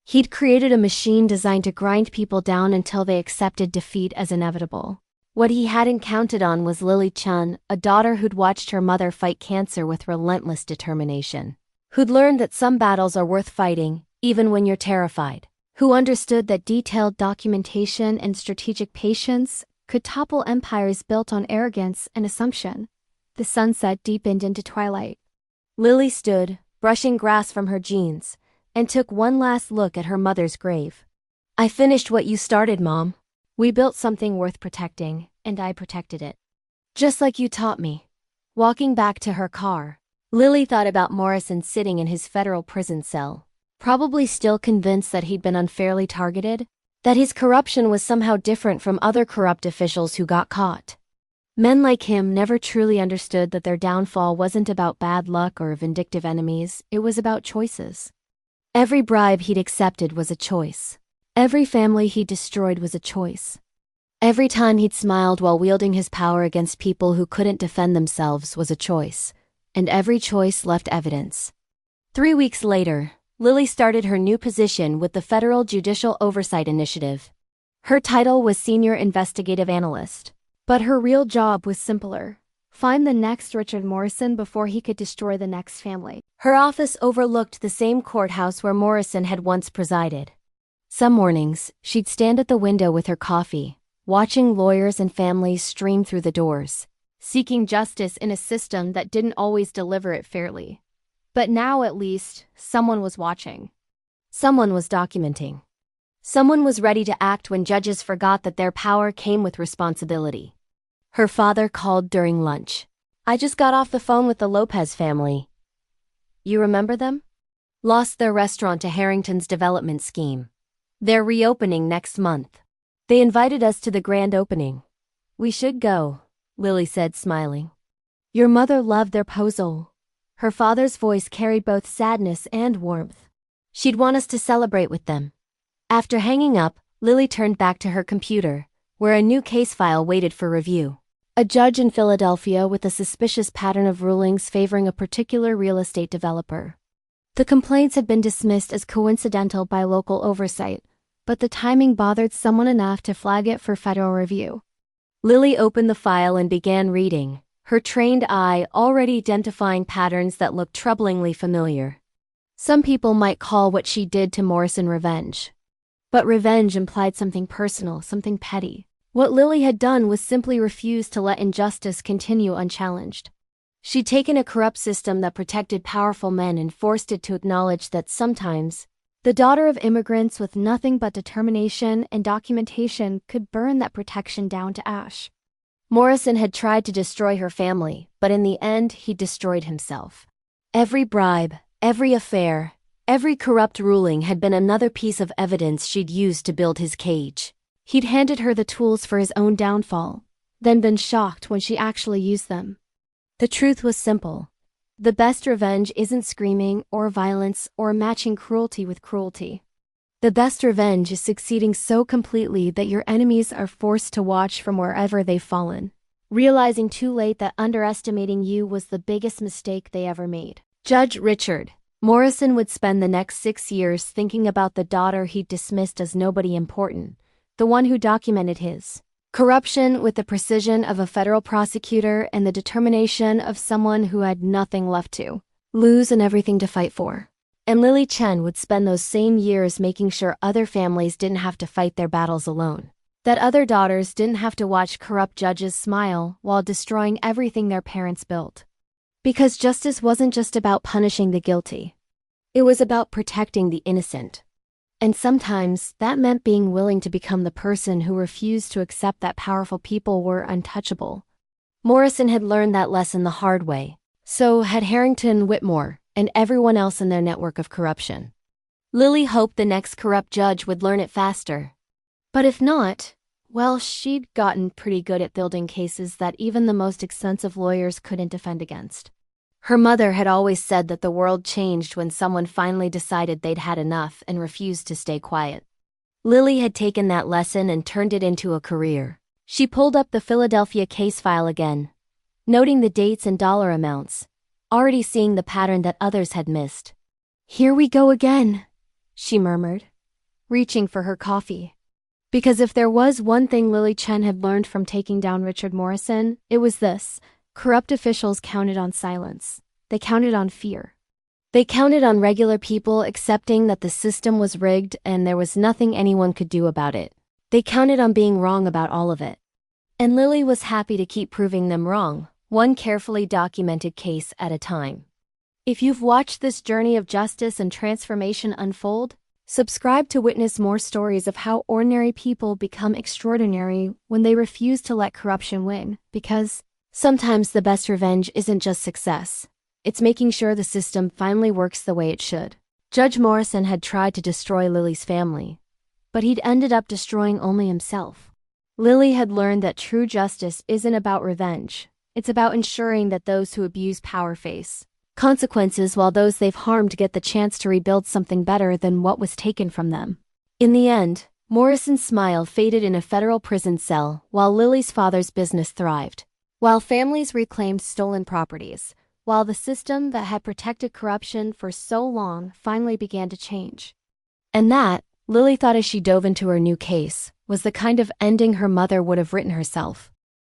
He'd created a machine designed to grind people down until they accepted defeat as inevitable. What he hadn't counted on was Lily Chun, a daughter who'd watched her mother fight cancer with relentless determination, who'd learned that some battles are worth fighting, even when you're terrified, who understood that detailed documentation and strategic patience could topple empires built on arrogance and assumption. The sunset deepened into twilight. Lily stood, brushing grass from her jeans, and took one last look at her mother's grave. "I finished what you started, Mom. We built something worth protecting, and I protected it. Just like you taught me." Walking back to her car, Lily thought about Morrison sitting in his federal prison cell, probably still convinced that he'd been unfairly targeted, That his corruption was somehow different from other corrupt officials who got caught. Men like him never truly understood that their downfall wasn't about bad luck or vindictive enemies, it was about choices. Every bribe he'd accepted was a choice. Every family he destroyed was a choice. Every time he'd smiled while wielding his power against people who couldn't defend themselves was a choice. And every choice left evidence. 3 weeks later, Lily started her new position with the Federal Judicial Oversight Initiative. Her title was Senior Investigative Analyst. But her real job was simpler. Find the next Richard Morrison before he could destroy the next family. Her office overlooked the same courthouse where Morrison had once presided. Some mornings, she'd stand at the window with her coffee, watching lawyers and families stream through the doors, seeking justice in a system that didn't always deliver it fairly. But now, at least, someone was watching. Someone was documenting. Someone was ready to act when judges forgot that their power came with responsibility. Her father called during lunch. "I just got off the phone with the Lopez family. You remember them? Lost their restaurant to Harrington's development scheme. They're reopening next month. They invited us to the grand opening. We should go," Lily said, smiling. "Your mother loved their proposal." Her father's voice carried both sadness and warmth. "She'd want us to celebrate with them." After hanging up, Lily turned back to her computer, where a new case file waited for review. A judge in Philadelphia with a suspicious pattern of rulings favoring a particular real estate developer. The complaints had been dismissed as coincidental by local oversight, but the timing bothered someone enough to flag it for federal review. Lily opened the file and began reading, her trained eye already identifying patterns that looked troublingly familiar. Some people might call what she did to Morrison revenge. But revenge implied something personal, something petty. What Lily had done was simply refuse to let injustice continue unchallenged. She'd taken a corrupt system that protected powerful men and forced it to acknowledge that sometimes, the daughter of immigrants with nothing but determination and documentation could burn that protection down to ash. Morrison had tried to destroy her family, but in the end, he destroyed himself. Every bribe, every affair, every corrupt ruling had been another piece of evidence she'd used to build his cage. He'd handed her the tools for his own downfall, then been shocked when she actually used them. The truth was simple. The best revenge isn't screaming or violence or matching cruelty with cruelty. The best revenge is succeeding so completely that your enemies are forced to watch from wherever they've fallen, realizing too late that underestimating you was the biggest mistake they ever made. Judge Richard Morrison would spend the next 6 years thinking about the daughter he'd dismissed as nobody important, the one who documented his corruption with the precision of a federal prosecutor and the determination of someone who had nothing left to lose and everything to fight for. And Lily Chen would spend those same years making sure other families didn't have to fight their battles alone, that other daughters didn't have to watch corrupt judges smile while destroying everything their parents built. Because justice wasn't just about punishing the guilty. It was about protecting the innocent. And sometimes, that meant being willing to become the person who refused to accept that powerful people were untouchable. Morrison had learned that lesson the hard way. So had Harrington, Whitmore, and everyone else in their network of corruption. Lily hoped the next corrupt judge would learn it faster. But if not, well, she'd gotten pretty good at building cases that even the most expensive lawyers couldn't defend against. Her mother had always said that the world changed when someone finally decided they'd had enough and refused to stay quiet. Lily had taken that lesson and turned it into a career. She pulled up the Philadelphia case file again, noting the dates and dollar amounts, already seeing the pattern that others had missed. "Here we go again," she murmured, reaching for her coffee. Because if there was one thing Lily Chen had learned from taking down Richard Morrison, it was this: corrupt officials counted on silence. They counted on fear. They counted on regular people accepting that the system was rigged and there was nothing anyone could do about it. They counted on being wrong about all of it. And Lily was happy to keep proving them wrong, one carefully documented case at a time. If you've watched this journey of justice and transformation unfold, subscribe to witness more stories of how ordinary people become extraordinary when they refuse to let corruption win, because sometimes the best revenge isn't just success. It's making sure the system finally works the way it should. Judge Morrison had tried to destroy Lily's family, but he'd ended up destroying only himself. Lily had learned that true justice isn't about revenge. It's about ensuring that those who abuse power face consequences while those they've harmed get the chance to rebuild something better than what was taken from them. In the end, Morrison's smile faded in a federal prison cell while Lily's father's business thrived. While families reclaimed stolen properties, while the system that had protected corruption for so long finally began to change. And that, Lily thought as she dove into her new case, was the kind of ending her mother would have written herself.